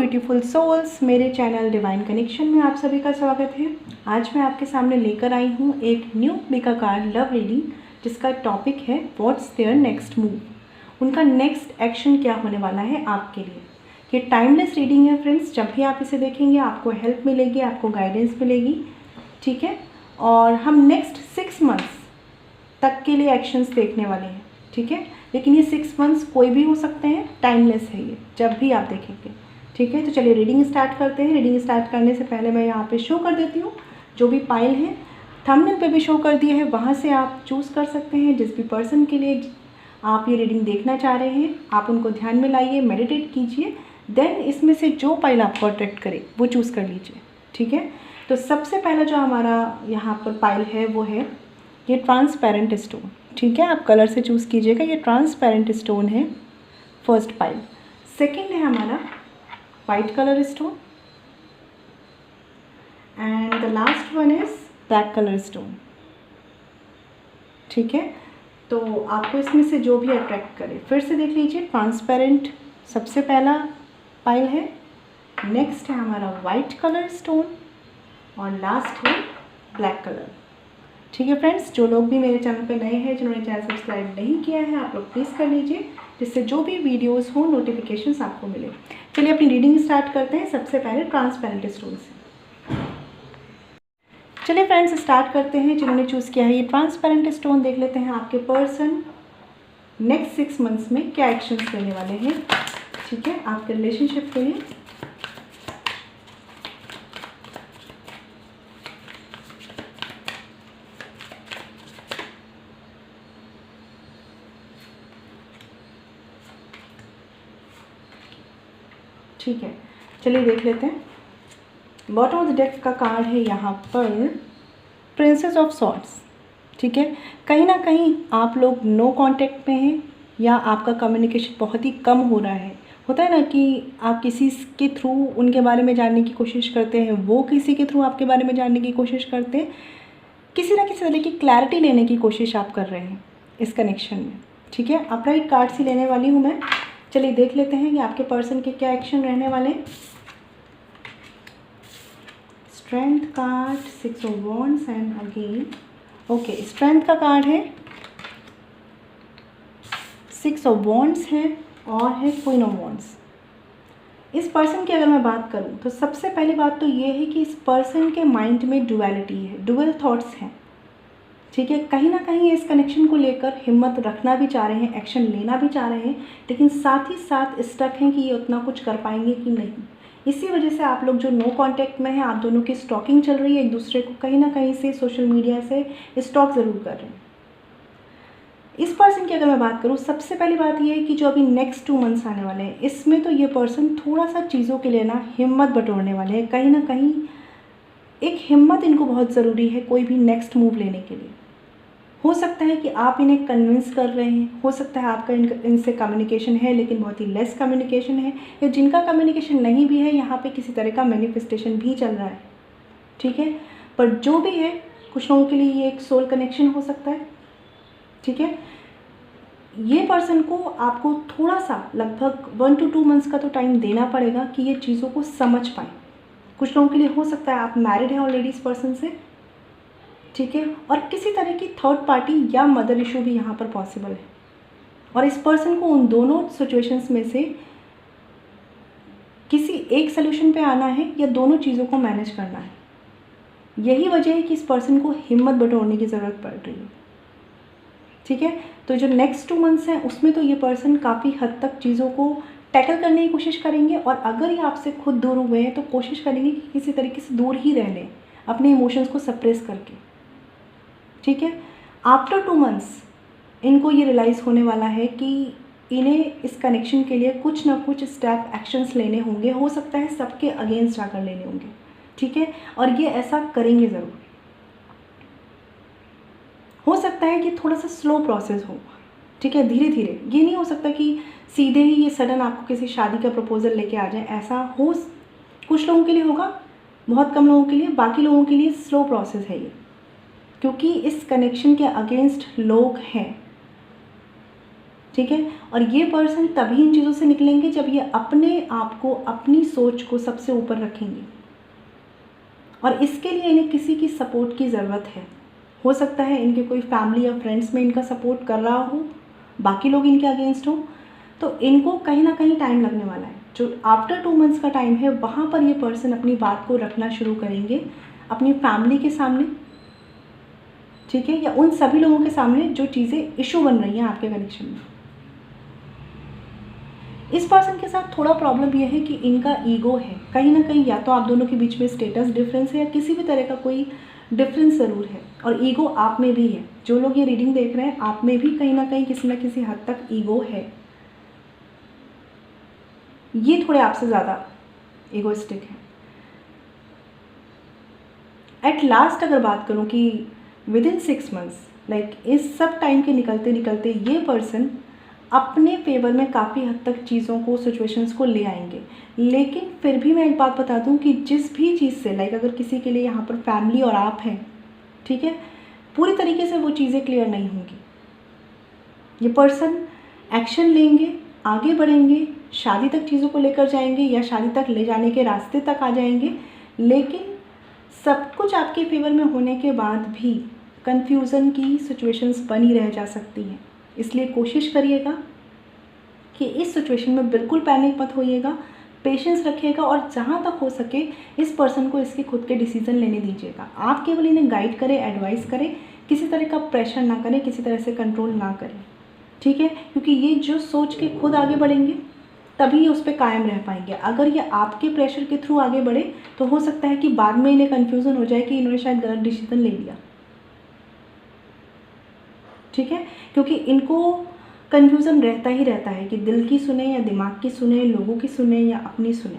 Beautiful souls, मेरे channel divine connection में आप सभी का स्वागत है। आज मैं आपके सामने लेकर आई हूँ एक new mega card love reading, जिसका टॉपिक है व्हाट्स देयर नेक्स्ट मूव। उनका नेक्स्ट एक्शन क्या होने वाला है आपके लिए। ये टाइमलेस रीडिंग है फ्रेंड्स, जब भी आप इसे देखेंगे आपको हेल्प मिलेगी, आपको गाइडेंस मिलेगी, ठीक है। और हम नेक्स्ट 6 मंथ्स तक के लिए एक्शंस देखने वाले हैं, ठीक है। लेकिन ये 6 मंथ्स कोई भी हो सकते हैं, टाइमलेस है ये, जब भी आप देखेंगे, ठीक है। तो चलिए रीडिंग स्टार्ट करते हैं। रीडिंग स्टार्ट करने से पहले मैं यहाँ पे शो कर देती हूँ जो भी पाइल है, थंबनेल पे भी शो कर दिए है, वहाँ से आप चूज़ कर सकते हैं जिस भी पर्सन के लिए आप ये रीडिंग देखना चाह रहे हैं। आप उनको ध्यान में लाइए, मेडिटेट कीजिए, देन इसमें से जो पाइल आपको अट्रैक्ट करे वो चूज़ कर लीजिए, ठीक है। तो सबसे पहला जो हमारा यहाँ पर पाइल है वो है ये ट्रांसपेरेंट स्टोन, ठीक है। आप कलर से चूज़ कीजिएगा, ये ट्रांसपेरेंट स्टोन है फर्स्ट पाइल। सेकंड है हमारा white colour stone and the last one is black colour stone, ठीक है। तो आपको इसमें से जो भी अट्रैक्ट करे, फिर से देख लीजिए। ट्रांसपेरेंट सबसे पहला पाइल है, नेक्स्ट है हमारा वाइट कलर स्टोन और लास्ट है ब्लैक कलर, ठीक है फ्रेंड्स। जो लोग भी मेरे चैनल पे नए हैं, जिन्होंने चैनल सब्सक्राइब नहीं किया है, आप लोग प्लीज़ कर लीजिए, जिससे जो भी वीडियोस हो नोटिफिकेशंस आपको मिले। चलिए अपनी रीडिंग स्टार्ट करते हैं सबसे पहले ट्रांसपेरेंट स्टोन से। चलिए फ्रेंड्स स्टार्ट करते हैं। जिन्होंने चूज़ किया है ये ट्रांसपेरेंट स्टोन, देख लेते हैं आपके पर्सन नेक्स्ट 6 मंथ्स में क्या एक्शंस लेने वाले हैं, ठीक है, आपके रिलेशनशिप के लिए। ठीक है, चलिए देख लेते हैं। बॉटम ऑफ द डेक का कार्ड है यहाँ पर प्रिंसेस ऑफ सॉर्ड्स, ठीक है। कहीं ना कहीं आप लोग नो कांटेक्ट में हैं या आपका कम्युनिकेशन बहुत ही कम हो रहा है। होता है ना कि आप किसी के थ्रू उनके बारे में जानने की कोशिश करते हैं, वो किसी के थ्रू आपके बारे में जानने की कोशिश करते हैं, किसी ना किसी तरह की क्लैरिटी लेने की कोशिश आप कर रहे हैं इस कनेक्शन में, ठीक है। अपराइट कार्ड ही लेने वाली हूँ मैं। चलिए देख लेते हैं कि आपके पर्सन के क्या एक्शन रहने वाले हैं। Strength card, 6 of wands and again okay, strength का कार्ड है, 6 ऑफ वॉन्ड्स है और है क्वीन ऑफ वॉन्ड्स। इस पर्सन की अगर मैं बात करूं तो सबसे पहली बात तो ये है कि इस पर्सन के माइंड में डुअलिटी है, डुअल थॉट्स हैं, ठीक है। कहीं ना कहीं इस कनेक्शन को लेकर हिम्मत रखना भी चाह रहे हैं, एक्शन लेना भी चाह रहे हैं, लेकिन साथ ही साथ स्टक हैं कि ये उतना कुछ कर पाएंगे कि नहीं। इसी वजह से आप लोग जो नो कांटेक्ट में हैं, आप दोनों की स्टॉकिंग चल रही है, एक दूसरे को कहीं ना कहीं से सोशल मीडिया से स्टॉक ज़रूर कर रहे हैं। इस पर्सन की अगर मैं बात करूँ, सबसे पहली बात ये है कि जो अभी नेक्स्ट 2 मंथ्स आने वाले हैं, इसमें तो ये पर्सन थोड़ा सा चीज़ों के लिए ना हिम्मत बटोरने वाले हैं। कहीं ना कहीं एक हिम्मत इनको बहुत ज़रूरी है कोई भी नेक्स्ट मूव लेने के लिए। हो सकता है कि आप इन्हें कन्विंस कर रहे हैं, हो सकता है आपका इनसे कम्युनिकेशन है लेकिन बहुत ही लेस कम्युनिकेशन है, या जिनका कम्युनिकेशन नहीं भी है, यहाँ पे किसी तरह का मैनिफेस्टेशन भी चल रहा है, ठीक है। पर जो भी है, कुछ लोगों के लिए ये एक सोल कनेक्शन हो सकता है, ठीक है। ये पर्सन को आपको थोड़ा सा लगभग 1 to 2 मंथ्स का तो टाइम देना पड़ेगा कि ये चीज़ों को समझ पाएँ। कुछ लोगों के लिए हो सकता है आप मैरिड हैं ऑलरेडी इस पर्सन से, ठीक है, और किसी तरह की थर्ड पार्टी या मदर इशू भी यहाँ पर पॉसिबल है। और इस पर्सन को उन दोनों सिचुएशंस में से किसी एक सोल्यूशन पे आना है या दोनों चीज़ों को मैनेज करना है। यही वजह है कि इस पर्सन को हिम्मत बटोरने की ज़रूरत पड़ रही है, ठीक है। तो जो नेक्स्ट 2 मंथ्स हैं उसमें तो ये पर्सन काफ़ी हद तक चीज़ों को टैकल करने की कोशिश करेंगे, और अगर ये आपसे खुद दूर हुए हैं तो कोशिश करेंगे कि किसी तरीके से दूर ही रह लें, अपने इमोशंस को सप्रेस करके, ठीक है। आफ्टर 2 मंथ्स इनको ये रियलाइज़ होने वाला है कि इन्हें इस कनेक्शन के लिए कुछ ना कुछ स्टेप एक्शंस लेने होंगे। हो सकता है सबके अगेंस्ट आकर लेने होंगे, ठीक है, और ये ऐसा करेंगे ज़रूर। हो सकता है कि थोड़ा सा स्लो प्रोसेस हो, ठीक है, धीरे धीरे। ये नहीं हो सकता कि सीधे ही ये सडन आपको किसी शादी का प्रपोजल लेके आ जाए। ऐसा हो कुछ लोगों के लिए होगा, बहुत कम लोगों के लिए, बाकी लोगों के लिए स्लो प्रोसेस है ये, क्योंकि इस कनेक्शन के अगेंस्ट लोग हैं, ठीक है। और ये पर्सन तभी इन चीज़ों से निकलेंगे जब ये अपने आप को, अपनी सोच को सबसे ऊपर रखेंगे, और इसके लिए इन्हें किसी की सपोर्ट की ज़रूरत है। हो सकता है इनके कोई फैमिली या फ्रेंड्स में इनका सपोर्ट कर रहा हो, बाकी लोग इनके अगेंस्ट हो, तो इनको कहीं ना कहीं टाइम लगने वाला है। जो आफ्टर 2 मंथ्स का टाइम है, वहाँ पर ये पर्सन अपनी बात को रखना शुरू करेंगे अपनी फैमिली के सामने, ठीक है, या उन सभी लोगों के सामने जो चीज़ें इशू बन रही हैं आपके कनेक्शन में। इस पर्सन के साथ थोड़ा प्रॉब्लम यह है कि इनका ईगो है कहीं ना कहीं, या तो आप दोनों के बीच में स्टेटस डिफरेंस है या किसी भी तरह का कोई डिफरेंस ज़रूर है, और ईगो आप में भी है। जो लोग ये रीडिंग देख रहे हैं, आप में भी कहीं ना कहीं किसी न किसी हद तक ईगो है। ये थोड़े आपसे ज़्यादा ईगोइस्टिक है। एट लास्ट अगर बात करूँ कि विद इन 6 मंथ्स, लाइक इस सब टाइम के निकलते निकलते ये पर्सन अपने फेवर में काफ़ी हद तक चीज़ों को, सिचुएशंस को ले आएंगे। लेकिन फिर भी मैं एक बात बता दूं कि जिस भी चीज़ से, लाइक अगर किसी के लिए यहाँ पर फैमिली और आप हैं, ठीक है, पूरी तरीके से वो चीज़ें क्लियर नहीं होंगी। ये पर्सन एक्शन लेंगे, आगे बढ़ेंगे, शादी तक चीज़ों को लेकर जाएंगे या शादी तक ले जाने के रास्ते तक आ जाएंगे, लेकिन सब कुछ आपके फेवर में होने के बाद भी कन्फ्यूज़न की सिचुएशंस बनी रह जा सकती हैं। इसलिए कोशिश करिएगा कि इस सिचुएशन में बिल्कुल पैनिक मत होइएगा, पेशेंस रखिएगा, और जहाँ तक हो सके इस पर्सन को इसके खुद के डिसीज़न लेने दीजिएगा। आप केवल इन्हें गाइड करें, एडवाइस करें, किसी तरह का प्रेशर ना करें, किसी तरह से कंट्रोल ना करें, ठीक है, क्योंकि ये जो सोच के खुद आगे बढ़ेंगे तभी ये उस पर कायम रह पाएंगे। अगर ये आपके प्रेशर के थ्रू आगे बढ़े तो हो सकता है कि बाद में इन्हें कन्फ्यूज़न हो जाए कि इन्होंने शायद गलत डिसीज़न ले लिया, ठीक है, क्योंकि इनको कन्फ्यूज़न रहता ही रहता है कि दिल की सुने या दिमाग की सुने, लोगों की सुने या अपनी सुने,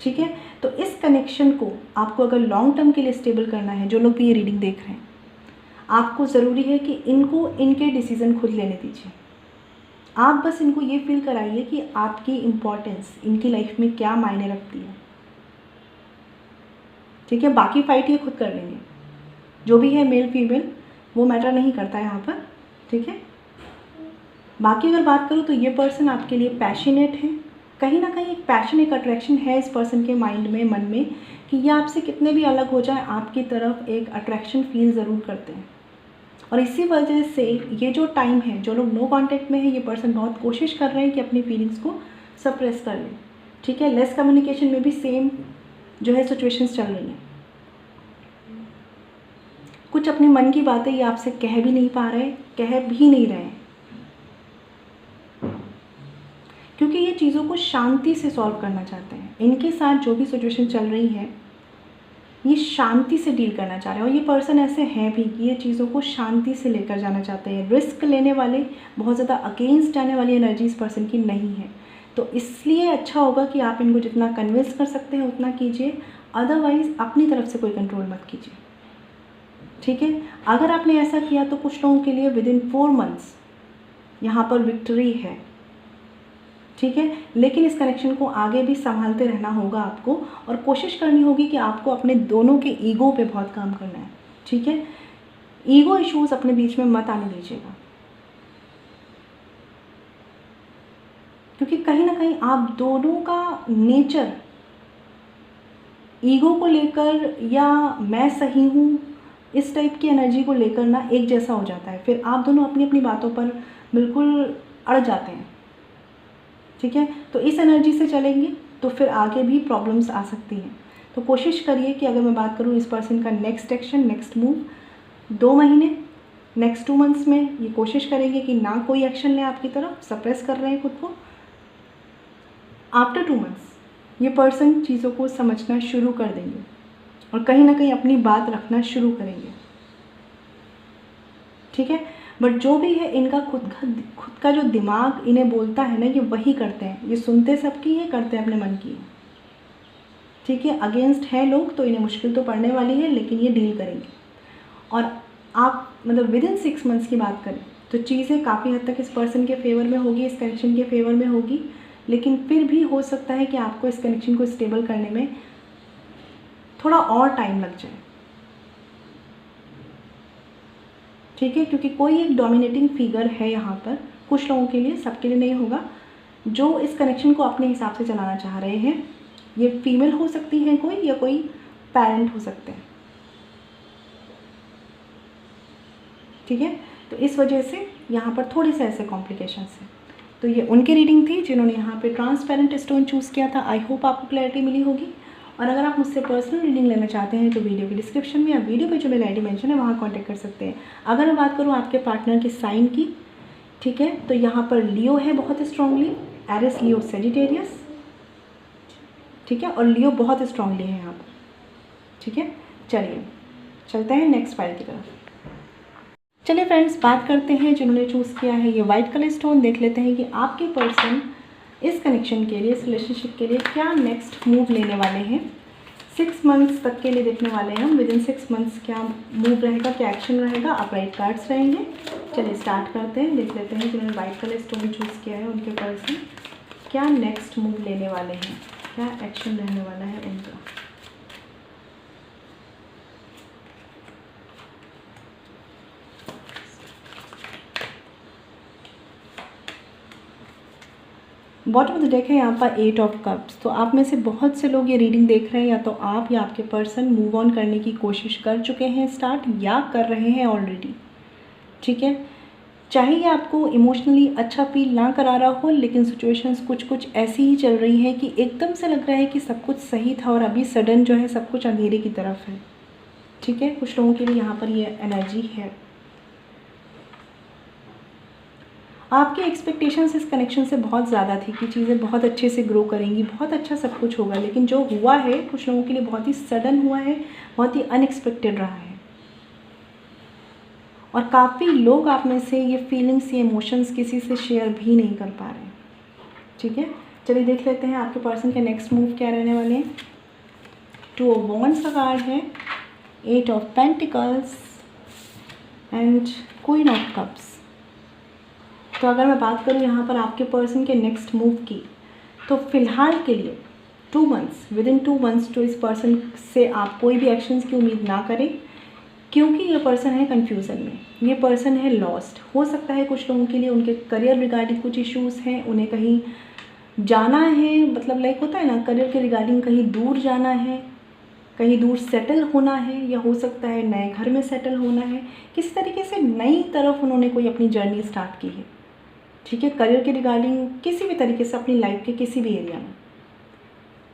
ठीक है। तो इस कनेक्शन को आपको अगर लॉन्ग टर्म के लिए स्टेबल करना है, जो लोग भी ये रीडिंग देख रहे हैं, आपको ज़रूरी है कि इनको इनके डिसीज़न खुद लेने दीजिए। आप बस इनको ये फील कराइए कि आपकी इम्पोर्टेंस इनकी लाइफ में क्या मायने रखती है, ठीक है। बाकी फाइट ये खुद कर लेंगे, जो भी है मेल फीमेल वो मैटर नहीं करता है यहाँ पर, ठीक है। बाकी अगर बात करूँ तो ये पर्सन आपके लिए पैशनेट है, कहीं ना कहीं एक पैशन, एक अट्रैक्शन है इस पर्सन के माइंड में, मन में, कि ये आपसे कितने भी अलग हो जाए आपकी तरफ एक अट्रैक्शन फील ज़रूर करते हैं। और इसी वजह से ये जो टाइम है, जो लोग नो कांटेक्ट में है, ये पर्सन बहुत कोशिश कर रहे हैं कि अपनी फीलिंग्स को सप्रेस कर लें, ठीक है। लेस कम्युनिकेशन में भी सेम जो है सिचुएशंस चल रही हैं। कुछ अपने मन की बातें ये आपसे कह भी नहीं पा रहे, कह भी नहीं रहे हैं, क्योंकि ये चीज़ों को शांति से सॉल्व करना चाहते हैं। इनके साथ जो भी सिचुएशन चल रही है ये शांति से डील करना चाह रहे हैं, और ये पर्सन ऐसे हैं भी कि ये चीज़ों को शांति से लेकर जाना चाहते हैं। रिस्क लेने वाले, बहुत ज़्यादा अगेंस्ट जाने वाली एनर्जी इस पर्सन की नहीं है। तो इसलिए अच्छा होगा कि आप इनको जितना कन्विंस कर सकते हैं उतना कीजिए, अदरवाइज़ अपनी तरफ से कोई कंट्रोल मत कीजिए, ठीक है। अगर आपने ऐसा किया तो कुछ लोगों के लिए विद इन 4 मंथ्स यहाँ पर विक्ट्री है, ठीक है। लेकिन इस कनेक्शन को आगे भी संभालते रहना होगा आपको, और कोशिश करनी होगी कि आपको अपने दोनों के ईगो पे बहुत काम करना है, ठीक है। ईगो इश्यूज अपने बीच में मत आने दीजिएगा, क्योंकि कहीं ना कहीं आप दोनों का नेचर ईगो को लेकर या मैं सही हूँ इस टाइप की एनर्जी को लेकर ना एक जैसा हो जाता है। फिर आप दोनों अपनी अपनी बातों पर बिल्कुल अड़ जाते हैं, ठीक है। तो इस एनर्जी से चलेंगे तो फिर आगे भी प्रॉब्लम्स आ सकती हैं। तो कोशिश करिए कि अगर मैं बात करूँ इस पर्सन का नेक्स्ट एक्शन, नेक्स्ट मूव 2 महीने, नेक्स्ट 2 मंथ्स में ये कोशिश करेंगे कि ना कोई एक्शन लें आपकी तरफ, सप्रेस कर रहे हैं खुद को। आफ्टर 2 मंथ्स ये पर्सन चीज़ों को समझना शुरू कर देंगे और कहीं ना कहीं अपनी बात रखना शुरू करेंगे, ठीक है। बट जो भी है इनका खुद का जो दिमाग इन्हें बोलता है ना, ये वही करते हैं। ये सुनते सबकी है, करते हैं अपने मन की, ठीक है। अगेंस्ट है लोग तो इन्हें मुश्किल तो पड़ने वाली है, लेकिन ये डील करेंगे। और आप मतलब विद इन 6 मंथ्स की बात करें तो चीज़ें काफ़ी हद तक इस पर्सन के फेवर में होगी, इस कनेक्शन के फेवर में होगी। लेकिन फिर भी हो सकता है कि आपको इस कनेक्शन को स्टेबल करने में थोड़ा और टाइम लग जाए, ठीक है, क्योंकि कोई एक डोमिनेटिंग फिगर है यहाँ पर, कुछ लोगों के लिए, सबके लिए नहीं होगा, जो इस कनेक्शन को अपने हिसाब से चलाना चाह रहे हैं। ये फीमेल हो सकती है कोई, या कोई पेरेंट हो सकते हैं। ठीक है, तो इस वजह से यहाँ पर थोड़े से ऐसे कॉम्प्लिकेशंस हैं। तो ये उनकी रीडिंग थी जिन्होंने यहाँ पे ट्रांसपेरेंट स्टोन चूज़ किया था। आई होप आपको क्लैरिटी मिली होगी। और अगर आप मुझसे पर्सनल रीडिंग लेना चाहते हैं तो वीडियो के डिस्क्रिप्शन में या वीडियो पे जो मेरी आईडी मेंशन है वहाँ कांटेक्ट कर सकते हैं। अगर मैं बात करूँ आपके पार्टनर के साइन की, ठीक है, तो यहाँ पर लियो है बहुत स्ट्रांगली, एरिस, लियो, सेजिटेरियस, ठीक है, और लियो बहुत स्ट्रांगली है यहाँ पर। ठीक है, चलिए चलते हैं नेक्स्ट फाइल की तरफ। चलिए फ्रेंड्स, बात करते हैं जिन्होंने चूज़ किया है ये वाइट कलर स्टोन। देख लेते हैं कि आपके पर्सन इस कनेक्शन के लिए, इस रिलेशनशिप के लिए क्या नेक्स्ट मूव लेने वाले हैं। 6 मंथ्स तक के लिए देखने वाले हैं हम। विद इन 6 मंथ्स क्या मूव रहेगा, क्या एक्शन रहेगा, अपराइट कार्ड्स रहेंगे। चलिए स्टार्ट करते हैं, देख लेते हैं जिन्होंने वाइट कलर स्टोन चूज़ किया है उनके पर्सन क्या नेक्स्ट मूव लेने वाले हैं, क्या एक्शन रहने वाला है उनका। बॉटम ऑफ द डेक है यहाँ पर 8 ऑफ कप्स। तो आप में से बहुत से लोग ये रीडिंग देख रहे हैं, या तो आप या आपके पर्सन मूव ऑन करने की कोशिश कर चुके हैं स्टार्ट, या कर रहे हैं ऑलरेडी। ठीक है, चाहे ये आपको इमोशनली अच्छा फील ना करा रहा हो, लेकिन सिचुएशंस कुछ ऐसी ही चल रही हैं कि एकदम से लग रहा है कि सब कुछ सही था और अभी सडन जो है सब कुछ अंधेरे की तरफ है। ठीक है, कुछ लोगों के लिए यहाँ पर ये एनर्जी है। आपकी एक्सपेक्टेशंस इस कनेक्शन से बहुत ज़्यादा थी कि चीज़ें बहुत अच्छे से ग्रो करेंगी, बहुत अच्छा सब कुछ होगा, लेकिन जो हुआ है कुछ लोगों के लिए बहुत ही सडन हुआ है, बहुत ही अनएक्सपेक्टेड रहा है। और काफ़ी लोग आप में से ये फीलिंग्स, ये इमोशंस किसी से शेयर भी नहीं कर पा रहे। ठीक है, चलिए देख लेते हैं आपके पर्सन के नेक्स्ट मूव क्या रहने वाले हैं। 2 ऑफ वॉन्ड्स का कार्ड है, 8 of pentacles and queen of cups. तो अगर मैं बात करूँ यहाँ पर आपके पर्सन के नेक्स्ट मूव की, तो फ़िलहाल के लिए 2 मंथ्स, विद इन 2 मंथ्स तो इस पर्सन से आप कोई भी एक्शंस की उम्मीद ना करें, क्योंकि ये पर्सन है कन्फ्यूज़न में, ये पर्सन है लॉस्ट। हो सकता है कुछ लोगों के लिए उनके करियर रिगार्डिंग कुछ इश्यूज़ हैं, उन्हें कहीं जाना है, मतलब लाइक होता है ना, करियर के रिगार्डिंग कहीं दूर जाना है, कहीं दूर सेटल होना है, या हो सकता है नए घर में सेटल होना है। किसी तरीके से नई तरफ उन्होंने कोई अपनी जर्नी स्टार्ट की है। ठीक है, करियर के रिगार्डिंग किसी भी तरीके से अपनी लाइफ के किसी भी एरिया में,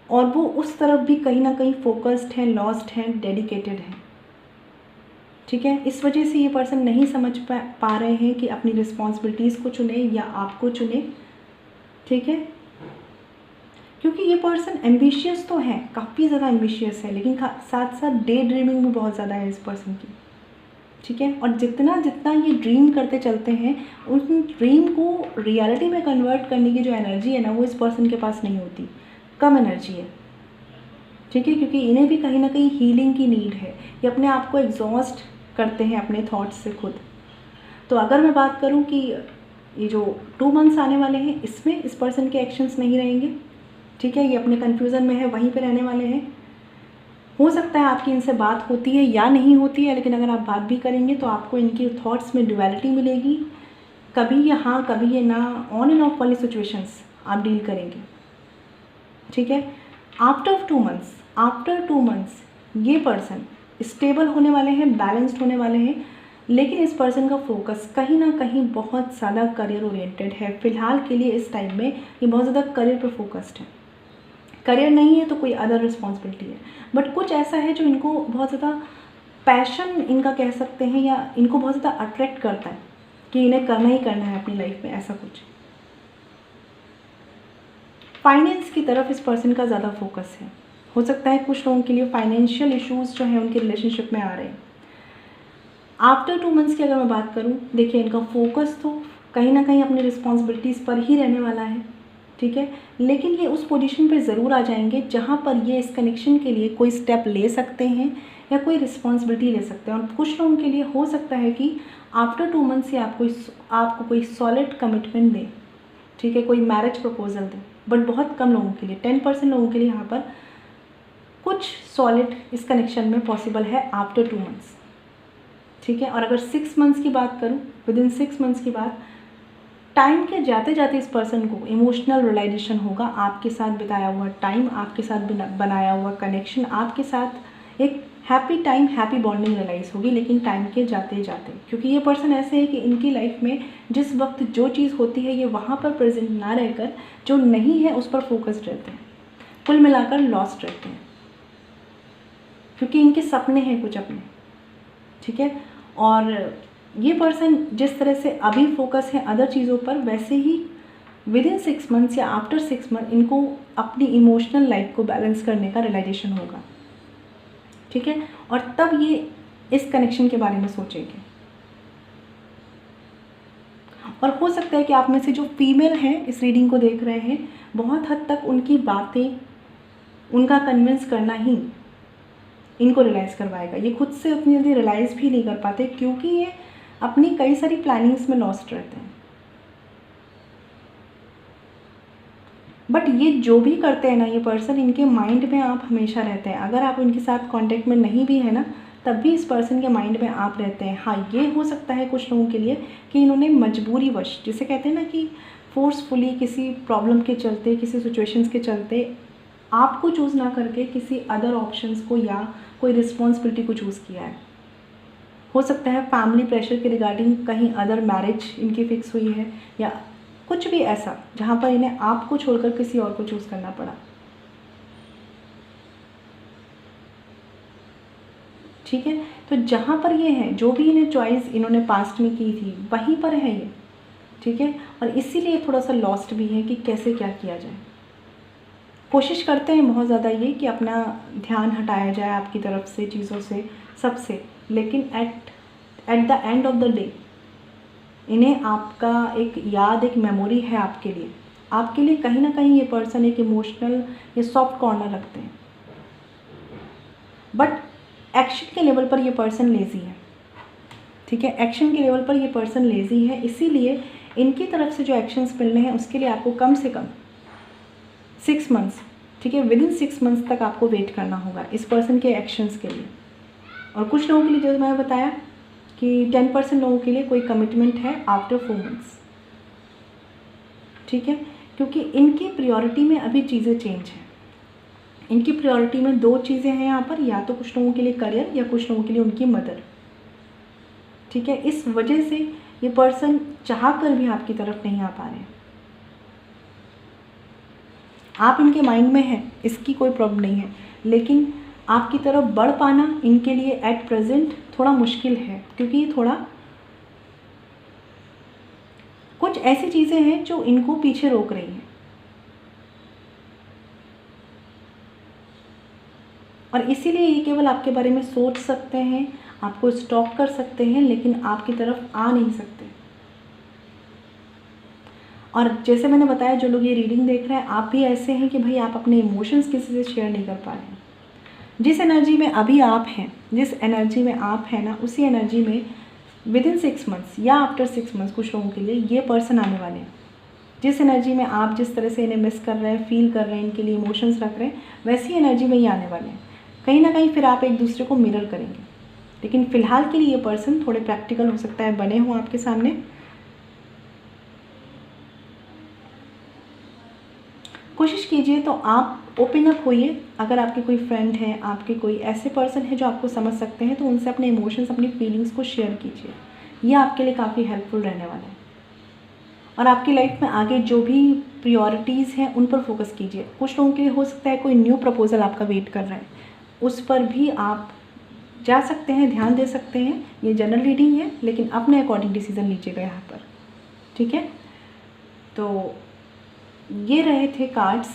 और वो उस तरफ भी कहीं ना कहीं फोकस्ड है, लॉस्ट है, डेडिकेटेड है। ठीक है, इस वजह से ये पर्सन नहीं समझ पा रहे हैं कि अपनी रिस्पॉन्सिबिलिटीज़ को चुने या आपको चुने। ठीक है, क्योंकि ये पर्सन एम्बिशियस तो है, काफ़ी ज़्यादा एम्बिशियस है, लेकिन साथ साथ डे ड्रीमिंग भी बहुत ज़्यादा है इस पर्सन की। ठीक है, और जितना जितना ये ड्रीम करते चलते हैं, उस ड्रीम को रियलिटी में कन्वर्ट करने की जो एनर्जी है ना, वो इस पर्सन के पास नहीं होती, कम एनर्जी है। ठीक है, क्योंकि इन्हें भी कहीं ना कहीं हीलिंग की नीड है, ये अपने आप को एग्जॉस्ट करते हैं अपने थॉट्स से खुद। तो अगर मैं बात करूं कि ये जो 2 मंथ्स आने वाले हैं, इसमें इस पर्सन के एक्शंस नहीं रहेंगे। ठीक है, ये अपने कन्फ्यूज़न में है, वहीं पर रहने वाले हैं। हो सकता है आपकी इनसे बात होती है या नहीं होती है, लेकिन अगर आप बात भी करेंगे तो आपको इनकी थॉट्स में ड्युअलिटी मिलेगी, कभी ये हाँ कभी ये ना, ऑन एंड ऑफ वाली सिचुएशंस आप डील करेंगे। ठीक है, आफ्टर 2 मंथ्स ये पर्सन स्टेबल होने वाले हैं, बैलेंस्ड होने वाले हैं, लेकिन इस पर्सन का फोकस कहीं ना कहीं बहुत ज़्यादा करियर ओरिएंटेड है। फ़िलहाल के लिए इस टाइम में ये बहुत ज़्यादा करियर पर फोकस्ड है। करियर नहीं है तो कोई अदर रिस्पॉन्सिबिलिटी है, बट कुछ ऐसा है जो इनको बहुत ज़्यादा पैशन इनका कह सकते हैं, या इनको बहुत ज़्यादा अट्रैक्ट करता है कि इन्हें करना ही करना है अपनी लाइफ में, ऐसा कुछ। फाइनेंस की तरफ इस पर्सन का ज़्यादा फोकस है। हो सकता है कुछ लोगों के लिए फाइनेंशियल इश्यूज़ जो हैं उनके रिलेशनशिप में आ रहे हैं। आफ्टर 2 मंथ्स की अगर मैं बात करूँ, देखिए इनका फोकस तो कहीं ना कहीं अपनी रिस्पॉन्सिबिलिटीज़ पर ही रहने वाला है। ठीक है, लेकिन ये उस पोजीशन पे ज़रूर आ जाएंगे जहाँ पर ये इस कनेक्शन के लिए कोई स्टेप ले सकते हैं या कोई रिस्पॉन्सिबिलिटी ले सकते हैं। और कुछ लोगों के लिए हो सकता है कि आफ्टर 2 मंथ्स से आपको कोई सॉलिड कमिटमेंट दे। ठीक है, कोई मैरिज प्रपोजल दे, बट बहुत कम लोगों के लिए, 10% लोगों के लिए यहाँ पर कुछ सॉलिड इस कनेक्शन में पॉसिबल है आफ्टर 2 मंथ्स। ठीक है। और अगर 6 मंथ्स की बात करूँ, विदिन 6 मंथ्स की बात, टाइम के जाते जाते इस पर्सन को इमोशनल रियलाइजेशन होगा। आपके साथ बिताया हुआ टाइम, आपके साथ बनाया हुआ कनेक्शन, आपके साथ एक happy time, happy bonding realise होगी, लेकिन टाइम के जाते जाते, क्योंकि ये पर्सन ऐसे है कि इनकी लाइफ में जिस वक्त जो चीज़ होती है ये वहाँ पर प्रेजेंट ना रहकर जो नहीं है उस पर फोकस्ड रहते हैं, कुल मिलाकर लॉस्ट रहते हैं, क्योंकि इनके सपने हैं कुछ अपने, ठीक है। और ये पर्सन जिस तरह से अभी फोकस है अदर चीज़ों पर, वैसे ही विदिन 6 मंथ्स या आफ्टर 6 मंथ इनको अपनी इमोशनल लाइफ को बैलेंस करने का रियलाइजेशन होगा, ठीक है। और तब ये इस कनेक्शन के बारे में सोचेंगे। और हो सकता है कि आप में से जो फीमेल हैं इस रीडिंग को देख रहे हैं, बहुत हद तक उनकी बातें, उनका कन्विंस करना ही इनको रियलाइज़ करवाएगा। ये खुद से उतनी जल्दी रियलाइज़ भी नहीं कर पाते, क्योंकि ये अपनी कई सारी प्लानिंग्स में लॉस्ट रहते हैं। बट ये जो भी करते हैं ना ये पर्सन, इनके माइंड में आप हमेशा रहते हैं। अगर आप इनके साथ कांटेक्ट में नहीं भी है ना, तब भी इस पर्सन के माइंड में आप रहते हैं। हाँ, ये हो सकता है कुछ लोगों के लिए कि इन्होंने मजबूरीवश, जिसे कहते हैं ना कि फोर्सफुली, किसी प्रॉब्लम के चलते, किसी सिचुएशंस के चलते आपको चूज़ ना करके किसी अदर ऑप्शंस को या कोई रिस्पॉन्सिबिलिटी को चूज़ किया है। हो सकता है फैमिली प्रेशर के रिगार्डिंग कहीं अदर मैरिज इनकी फिक्स हुई है, या कुछ भी ऐसा जहाँ पर इन्हें आपको छोड़कर किसी और को चूज़ करना पड़ा, ठीक है। तो जहाँ पर ये है, जो भी इन्हें चॉइस इन्होंने पास्ट में की थी वहीं पर है ये, ठीक है। और इसीलिए थोड़ा सा लॉस्ट भी है कि कैसे क्या किया जाए। कोशिश करते हैं बहुत ज़्यादा ये कि अपना ध्यान हटाया जाए आपकी तरफ से, चीज़ों से, सबसे, लेकिन at the end of the day इन्हें आपका एक याद, एक मेमोरी है आपके लिए कहीं ना कहीं ये पर्सन एक इमोशनल या सॉफ्ट कॉर्नर रखते हैं। बट एक्शन के लेवल पर ये पर्सन लेज़ी है, ठीक है। एक्शन के लेवल पर ये पर्सन लेज़ी है, इसीलिए इनकी तरफ से जो एक्शंस मिलने हैं उसके लिए आपको कम से कम 6 मंथ्स, ठीक है, विदिन 6 मंथ्स तक आपको वेट करना होगा इस पर्सन के एक्शंस के लिए। और कुछ लोगों के लिए, जो मैंने बताया कि 10% लोगों के लिए कोई कमिटमेंट है आफ्टर 4 मंथ्स, ठीक है, क्योंकि इनकी प्रायोरिटी में अभी चीज़ें चेंज हैं। इनकी प्रायोरिटी में 2 चीज़ें हैं यहाँ पर, या तो कुछ लोगों के लिए करियर या कुछ लोगों के लिए उनकी मदर, ठीक है। इस वजह से ये पर्सन चाह कर भी आपकी तरफ नहीं आ पा रहे हैं। आप इनके माइंड में हैं, इसकी कोई प्रॉब्लम नहीं है, लेकिन आपकी तरफ बढ़ पाना इनके लिए एट प्रेजेंट थोड़ा मुश्किल है, क्योंकि ये थोड़ा कुछ ऐसी चीज़ें हैं जो इनको पीछे रोक रही हैं। और इसीलिए ये केवल आपके बारे में सोच सकते हैं, आपको स्टॉक कर सकते हैं, लेकिन आपकी तरफ आ नहीं सकते। और जैसे मैंने बताया, जो लोग ये रीडिंग देख रहे हैं, आप भी ऐसे हैं कि भाई आप अपने इमोशंस किसी से शेयर नहीं कर पा रहे हैं। जिस एनर्जी में अभी आप हैं, जिस एनर्जी में आप हैं ना, उसी एनर्जी में विदिन 6 मंथ्स या आफ्टर 6 मंथ्स कुछ लोगों के लिए ये पर्सन आने वाले हैं। जिस एनर्जी में आप जिस तरह से इन्हें मिस कर रहे हैं, फील कर रहे हैं, इनके लिए इमोशंस रख रहे हैं, वैसी एनर्जी में ये आने वाले हैं। कहीं ना कहीं फिर आप एक दूसरे को मिरर करेंगे, लेकिन फ़िलहाल के लिए ये पर्सन थोड़े प्रैक्टिकल हो सकता है बने हों आपके सामने। कोशिश कीजिए तो आप ओपन अप होइए। अगर आपके कोई फ्रेंड हैं, आपके कोई ऐसे पर्सन है जो आपको समझ सकते हैं, तो उनसे अपने इमोशंस, अपनी फीलिंग्स को शेयर कीजिए। ये आपके लिए काफ़ी हेल्पफुल रहने वाला है। और आपकी लाइफ में आगे जो भी प्रायोरिटीज़ हैं उन पर फोकस कीजिए। कुछ लोगों के लिए हो सकता है कोई न्यू प्रपोजल आपका वेट कर रहा है, उस पर भी आप जा सकते हैं, ध्यान दे सकते हैं। ये जनरल रीडिंग है, लेकिन अपने अकॉर्डिंग डिसीजन लीजिएगा यहाँ पर, ठीक है। तो ये रहे थे कार्ड्स।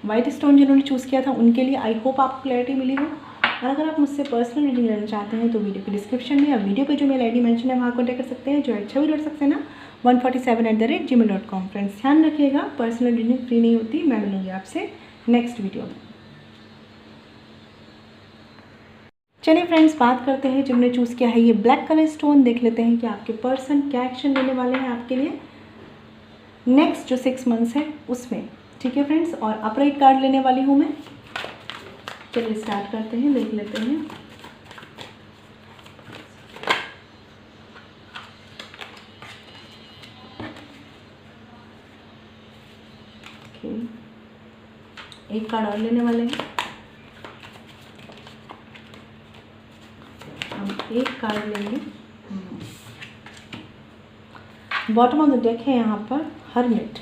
वाइट स्टोन जिन्होंने चूज़ किया था उनके लिए आई होप आपको क्लैरिटी मिली हो। और अगर आप मुझसे पर्सनल रीडिंग लेना चाहते हैं तो वीडियो के डिस्क्रिप्शन में या वीडियो पे जो मेल ID मेंशन है वहाँ कॉन्टैक्ट कर सकते हैं। जो अच्छा भी लड़ सकते हैं ना 147@gmail.com। फ्रेंड्स ध्यान रखिएगा, पर्सनल रीडिंग फ्री नहीं होती। मैं मिलूँगी आपसे नेक्स्ट वीडियो में। चलिए फ्रेंड्स, बात करते हैं जिन्होंने चूज़ किया है ये ब्लैक कलर स्टोन। देख लेते हैं कि आपके पर्सन क्या एक्शन लेने वाले हैं आपके लिए नेक्स्ट जो 6 मंथ्स है उसमें, ठीक है फ्रेंड्स। और अपराइट कार्ड लेने वाली हूँ मैं। चलिए स्टार्ट करते हैं, देख लेते हैं। एक कार्ड और लेने वाले हैं। हम एक कार्ड लेंगे। बॉटम ऑफ द डेक है यहाँ पर हर्मिट।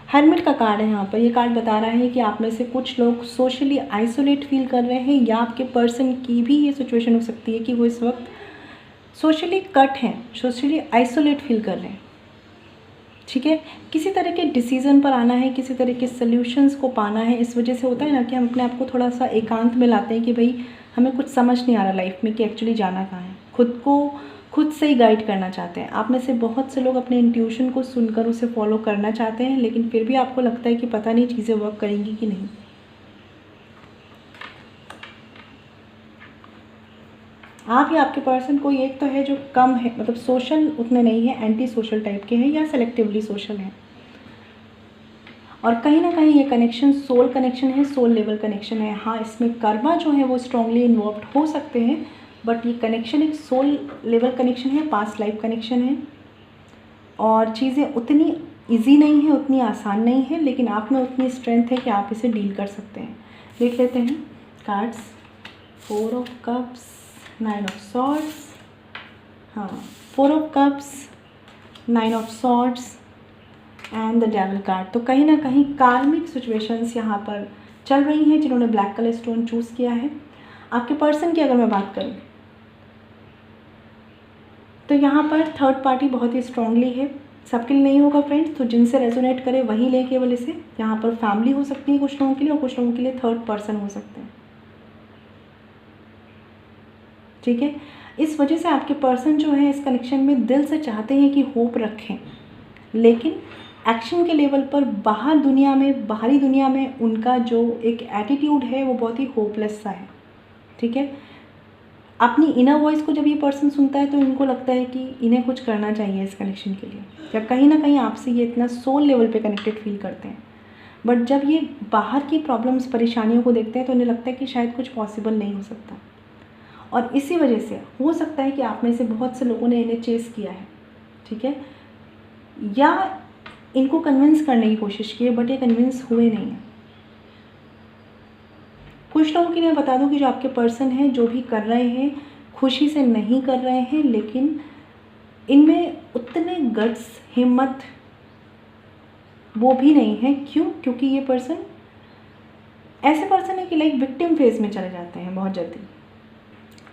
हर्मिट का कार्ड है यहाँ पर। ये कार्ड बता रहा है कि आप में से कुछ लोग सोशली आइसोलेट फील कर रहे हैं, या आपके पर्सन की भी ये सिचुएशन हो सकती है कि वो इस वक्त सोशली कट हैं, सोशली आइसोलेट फील कर रहे हैं। ठीक है, किसी तरह के डिसीज़न पर आना है, किसी तरह के सल्यूशंस को पाना है। इस वजह से होता है ना कि हम अपने आप को थोड़ा सा एकांत में लाते हैं कि भाई हमें कुछ समझ नहीं आ रहा लाइफ में कि एक्चुअली जाना कहाँ है। खुद को खुद से ही गाइड करना चाहते हैं। आप में से बहुत से लोग अपने इंट्यूशन को सुनकर उसे फॉलो करना चाहते हैं, लेकिन फिर भी आपको लगता है कि पता नहीं चीज़ें वर्क करेंगी कि नहीं। आप या आपके पर्सन कोई एक तो है जो कम है, मतलब सोशल उतने नहीं है, एंटी सोशल टाइप के हैं या सेलेक्टिवली सोशल हैं। और कहीं ना कहीं ये कनेक्शन सोल कनेक्शन है, सोल लेवल कनेक्शन है। हाँ, इसमें कर्मा जो है वो स्ट्रांगली इन्वॉल्व हो सकते हैं, बट ये कनेक्शन एक सोल लेवल कनेक्शन है, पास्ट लाइफ कनेक्शन है। और चीज़ें उतनी इजी नहीं है, उतनी आसान नहीं है, लेकिन आप में उतनी स्ट्रेंथ है कि आप इसे डील कर सकते हैं। देख लेते हैं cards. 4 of cups, 9 of swords, हाँ 4 of cups, 9 of swords and the devil card. तो कहीं ना कहीं कार्मिक सिचुएशंस यहाँ पर चल रही हैं जिन्होंने ब्लैक कलर स्टोन चूज़ किया है। आपके पर्सन की अगर मैं बात करूँ तो यहाँ पर थर्ड पार्टी बहुत ही स्ट्रांगली है। सबके लिए नहीं होगा फ्रेंड्स, तो जिनसे रेजोनेट करे वही ले केवल इसे। यहाँ पर फैमिली हो सकती है कुछ लोगों के लिए, और कुछ लोगों के लिए थर्ड पर्सन हो सकते हैं। ठीक है, इस वजह से आपके पर्सन जो है इस कनेक्शन में दिल से चाहते हैं कि होप रखें, लेकिन एक्शन के लेवल पर बाहरी दुनिया में उनका जो एक एटीट्यूड है वो बहुत ही होपलेस सा है। ठीक है, अपनी इनर वॉइस को जब ये पर्सन सुनता है तो इनको लगता है कि इन्हें कुछ करना चाहिए इस कनेक्शन के लिए, या कहीं ना कहीं आपसे ये इतना सोल लेवल पे कनेक्टेड फील करते हैं। बट जब ये बाहर की प्रॉब्लम्स, परेशानियों को देखते हैं तो इन्हें लगता है कि शायद कुछ पॉसिबल नहीं हो सकता। और इसी वजह से हो सकता है कि आप में से बहुत से लोगों ने इन्हें चेस किया है। ठीक है, या इनको कन्विंस करने की कोशिश की है, बट ये कन्विंस हुए नहीं हैं। कुछ लोगों के लिए बता दूं कि जो आपके पर्सन हैं जो भी कर रहे हैं खुशी से नहीं कर रहे हैं, लेकिन इनमें उतने गट्स, हिम्मत वो भी नहीं है। क्यों? क्योंकि ये पर्सन ऐसे पर्सन है कि लाइक विक्टिम फेज में चले जाते हैं बहुत जल्दी।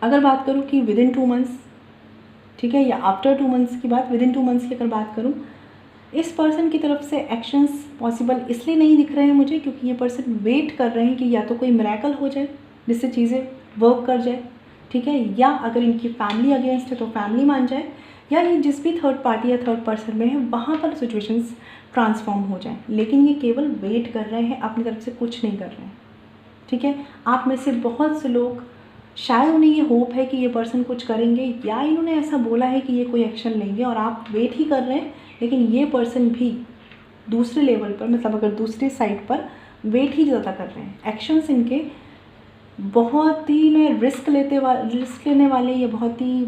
अगर बात करूं कि विद इन 2 मंथ्स, ठीक है, या आफ्टर 2 मंथ्स की बात, विद इन 2 मंथ्स की अगर बात करूं, इस पर्सन की तरफ से एक्शंस पॉसिबल इसलिए नहीं दिख रहे हैं मुझे क्योंकि ये पर्सन वेट कर रहे हैं कि या तो कोई मिरेकल हो जाए जिससे चीज़ें वर्क कर जाए। ठीक है, या अगर इनकी फैमिली अगेंस्ट है तो फैमिली मान जाए, या ये जिस भी थर्ड पार्टी या थर्ड पर्सन में है वहाँ पर सिचुएशंस ट्रांसफॉर्म हो जाए। लेकिन ये केवल वेट कर रहे हैं, अपनी तरफ से कुछ नहीं कर रहे हैं। ठीक है, आप में से बहुत से लोग शायद उन्हें ये होप है कि ये पर्सन कुछ करेंगे, या इन्होंने ऐसा बोला है कि ये कोई एक्शन लेंगे और आप वेट ही कर रहे हैं, लेकिन ये पर्सन भी दूसरे लेवल पर, मतलब अगर दूसरी साइड पर वेट ही ज़्यादा कर रहे हैं। एक्शंस इनके बहुत ही, मैं रिस्क लेने वाले या बहुत ही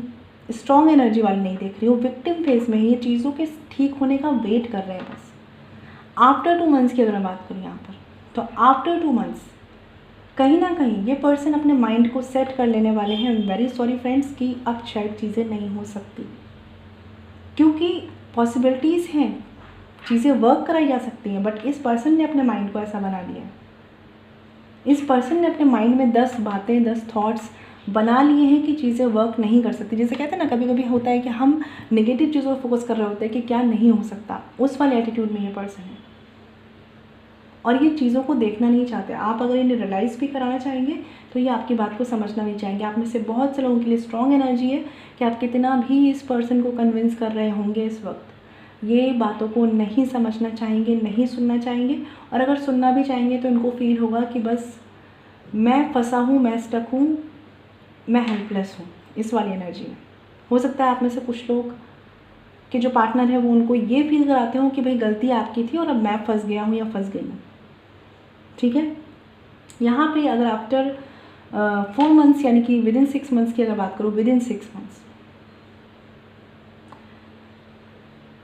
स्ट्रॉन्ग एनर्जी वाले नहीं देख रही हूँ। विक्टिम फेज में ही ये चीज़ों के ठीक होने का वेट कर रहे हैं बस। आफ्टर 2 मंथ्स की अगर मैं बात करूँ यहाँ पर, तो आफ्टर 2 मंथ्स कहीं ना कहीं ये पर्सन अपने माइंड को सेट कर लेने वाले हैं। I am very sorry friends कि अब शायद चीज़ें नहीं हो सकती, क्योंकि पॉसिबिलिटीज़ हैं, चीज़ें वर्क कराई जा सकती हैं, बट इस पर्सन ने अपने माइंड को ऐसा बना लिया है। इस पर्सन ने अपने माइंड में 10 बातें, 10 थॉट्स बना लिए हैं कि चीज़ें वर्क नहीं कर सकती। जैसे कहते हैं ना, कभी कभी होता है कि हम नेगेटिव चीज़ों पर फोकस कर रहे होते हैं कि क्या नहीं हो सकता, उस वाले एटीट्यूड में ये पर्सन है और ये चीज़ों को देखना नहीं चाहते। आप अगर इन्हें रियलाइज़ भी कराना चाहेंगे तो ये आपकी बात को समझना नहीं चाहेंगे। आप में से बहुत से लोगों के लिए स्ट्रॉन्ग एनर्जी है कि आप कितना भी इस पर्सन को कन्विंस कर रहे होंगे, इस वक्त ये बातों को नहीं समझना चाहेंगे, नहीं सुनना चाहेंगे। और अगर सुनना भी चाहेंगे तो इनको फील होगा कि बस मैं फंसा हूँ, मैं स्टक हूँ, मैं हेल्पलेस हूँ, इस वाली एनर्जी में। हो सकता है आप में से कुछ लोग के जो पार्टनर है वो उनको ये फील कराते हो कि भाई गलती आपकी थी और अब मैं फंस गया हूँ या फंस गई हूँ। ठीक है, यहाँ पे अगर आफ्टर 4 मंथ्स यानी कि विद इन 6 मंथ्स की अगर बात करूँ, विद इन 6 मंथ्स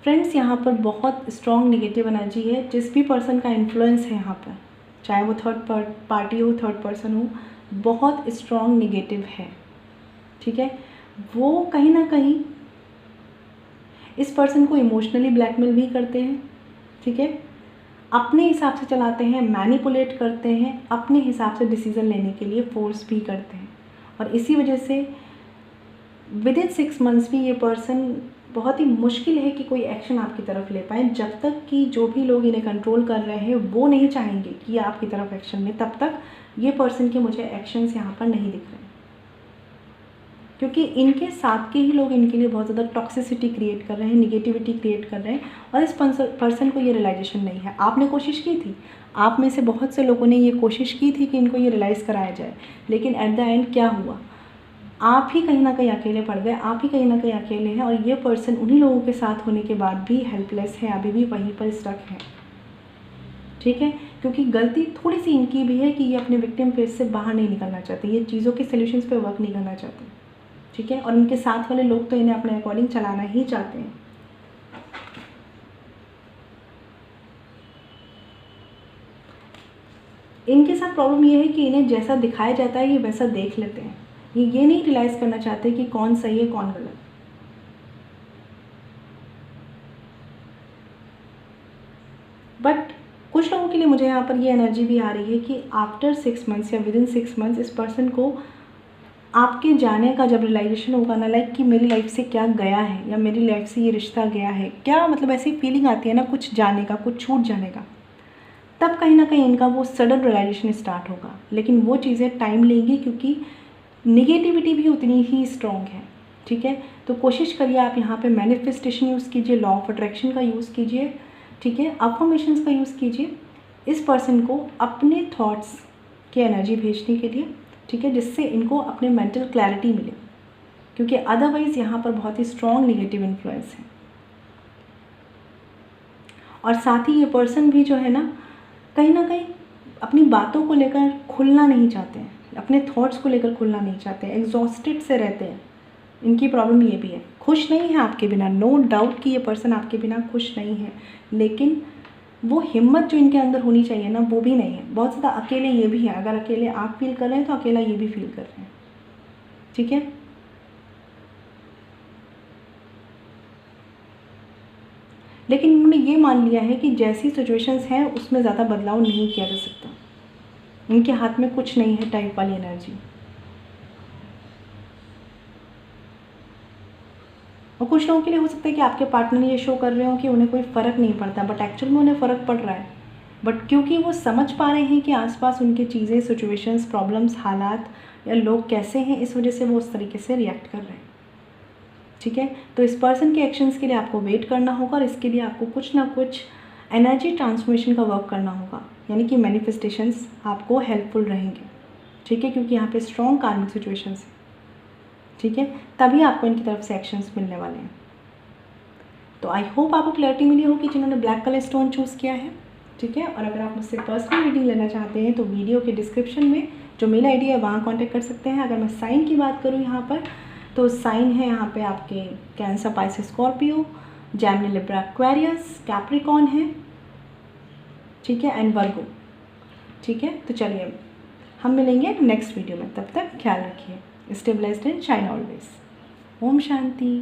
फ्रेंड्स, यहाँ पर बहुत स्ट्रॉन्ग नेगेटिव एनर्जी है। जिस भी पर्सन का इन्फ्लुएंस है यहाँ पर, चाहे वो थर्ड पार्टी हो, थर्ड पर्सन हो, बहुत स्ट्रॉन्ग निगेटिव है। ठीक है, वो कहीं ना कहीं इस पर्सन को इमोशनली ब्लैकमेल भी करते हैं। ठीक है, अपने हिसाब से चलाते हैं, मैनिपुलेट करते हैं, अपने हिसाब से डिसीज़न लेने के लिए फोर्स भी करते हैं। और इसी वजह से विद इन 6 मंथ्स भी ये पर्सन बहुत ही मुश्किल है कि कोई एक्शन आपकी तरफ ले पाए, जब तक कि जो भी लोग इन्हें कंट्रोल कर रहे हैं वो नहीं चाहेंगे कि ये आपकी तरफ एक्शन ले, तब तक ये पर्सन के मुझे एक्शंस यहाँ पर नहीं दिख रहे हैं। क्योंकि इनके साथ के ही लोग इनके लिए बहुत ज़्यादा टॉक्सिसिटी क्रिएट कर रहे हैं, निगेटिविटी क्रिएट कर रहे हैं, और इस पर्सन को ये रियलाइजेशन नहीं है। आपने कोशिश की थी, आप में से बहुत से लोगों ने ये कोशिश की थी कि इनको ये रियलाइज़ कराया जाए, लेकिन एट द एंड क्या हुआ, आप ही कहीं ना कहीं अकेले पड़ गए, आप ही कहीं ना कहीं अकेले हैं, और ये पर्सन उन्हीं लोगों के साथ होने के बाद भी हेल्पलेस है, अभी भी वहीं पर स्टक है। ठीक है, क्योंकि गलती थोड़ी सी इनकी भी है कि ये अपने विक्टिम फेस से बाहर नहीं निकलना चाहते, ये चीज़ों के सोल्यूशंस पे वर्क नहीं करना चाहते। ठीक है, और इनके साथ वाले लोग तो इन्हें अपने अकॉर्डिंग चलाना ही चाहते हैं। इनके साथ प्रॉब्लम ये है कि इन्हें जैसा दिखाया जाता है ये वैसा देख लेते हैं, ये नहीं रियलाइज़ करना चाहते कि कौन सही है कौन गलत। बट कुछ लोगों के लिए मुझे यहाँ पर ये एनर्जी भी आ रही है कि आफ्टर 6 मंथ्स या विद इन 6 मंथ्स इस पर्सन को आपके जाने का जब रियलाइजेशन होगा ना, लाइक कि मेरी लाइफ से क्या गया है या मेरी लाइफ से ये रिश्ता गया है क्या, मतलब ऐसी फीलिंग आती है ना कुछ जाने का, कुछ छूट जाने का, तब कहीं ना कहीं इनका वो सडन रियलाइजेशन स्टार्ट होगा। लेकिन वो चीज़ें टाइम लेंगी क्योंकि निगेटिविटी भी उतनी ही स्ट्रॉन्ग है। ठीक है, तो कोशिश करिए आप यहाँ पे मैनिफेस्टेशन यूज़ कीजिए, लॉ ऑफ अट्रैक्शन का यूज़ कीजिए। ठीक है, अफर्मेशंस का यूज़ कीजिए इस पर्सन को अपने थॉट्स की एनर्जी भेजने के लिए। ठीक है, जिससे इनको अपने मेंटल क्लैरिटी मिले, क्योंकि अदरवाइज़ यहाँ पर बहुत ही स्ट्रॉन्ग निगेटिव इन्फ्लुएंस है। और साथ ही ये पर्सन भी जो है ना कहीं अपनी बातों को लेकर खुलना नहीं चाहते हैं, अपने थॉट्स को लेकर खुलना नहीं चाहते हैं, एग्जॉस्टेड से रहते हैं। इनकी प्रॉब्लम ये भी है, खुश नहीं है आपके बिना, नो डाउट कि ये पर्सन आपके बिना खुश नहीं है, लेकिन वो हिम्मत जो इनके अंदर होनी चाहिए ना वो भी नहीं है। बहुत ज़्यादा अकेले ये भी है, अगर अकेले आप फील कर रहे हैं तो अकेला ये भी फील कर रहे हैं। ठीक है, लेकिन उन्होंने ये मान लिया है कि जैसी सिचुएशंस हैं उसमें ज़्यादा बदलाव नहीं किया जा सकता, इनके हाथ में कुछ नहीं है टाइप वाली एनर्जी। और कुछ लोगों के लिए हो सकता है कि आपके पार्टनर ये शो कर रहे हो कि उन्हें कोई फ़र्क नहीं पड़ता, बट एक्चुअल में उन्हें फ़र्क पड़ रहा है। बट क्योंकि वो समझ पा रहे हैं कि आसपास उनकी चीज़ें, सिचुएशंस, प्रॉब्लम्स, हालात या लोग कैसे हैं, इस वजह से वो उस तरीके से रिएक्ट कर रहे हैं। ठीक है, तो इस पर्सन के एक्शंस के लिए आपको वेट करना होगा, और इसके लिए आपको कुछ ना कुछ एनर्जी ट्रांसफॉर्मेशन का वर्क करना होगा, यानी कि मैनिफेस्टेशंस आपको हेल्पफुल रहेंगे। ठीक है, क्योंकि यहाँ पे स्ट्रॉन्ग कार्मिक सिचुएशंस है। ठीक है, तभी आपको इनकी तरफ से एक्शंस मिलने वाले हैं। तो आई होप आपको क्लैरिटी मिली होगी जिन्होंने ब्लैक कलर स्टोन चूज़ किया है। ठीक है, और अगर आप मुझसे पर्सनल रीडिंग लेना चाहते हैं तो वीडियो के डिस्क्रिप्शन में जो मेल आईडी है वहाँ कॉन्टैक्ट कर सकते हैं। अगर मैं साइन की बात करूँ यहाँ पर, तो साइन है यहाँ पे आपके cancer, Pisces, Scorpio, Gemini, Libra, Aquarius, Capricorn है। ठीक है, एंड वर्गो। ठीक है, तो चलिए हम मिलेंगे नेक्स्ट वीडियो में, तब तक ख्याल रखिए, stay blessed and shine always. ओम शांति।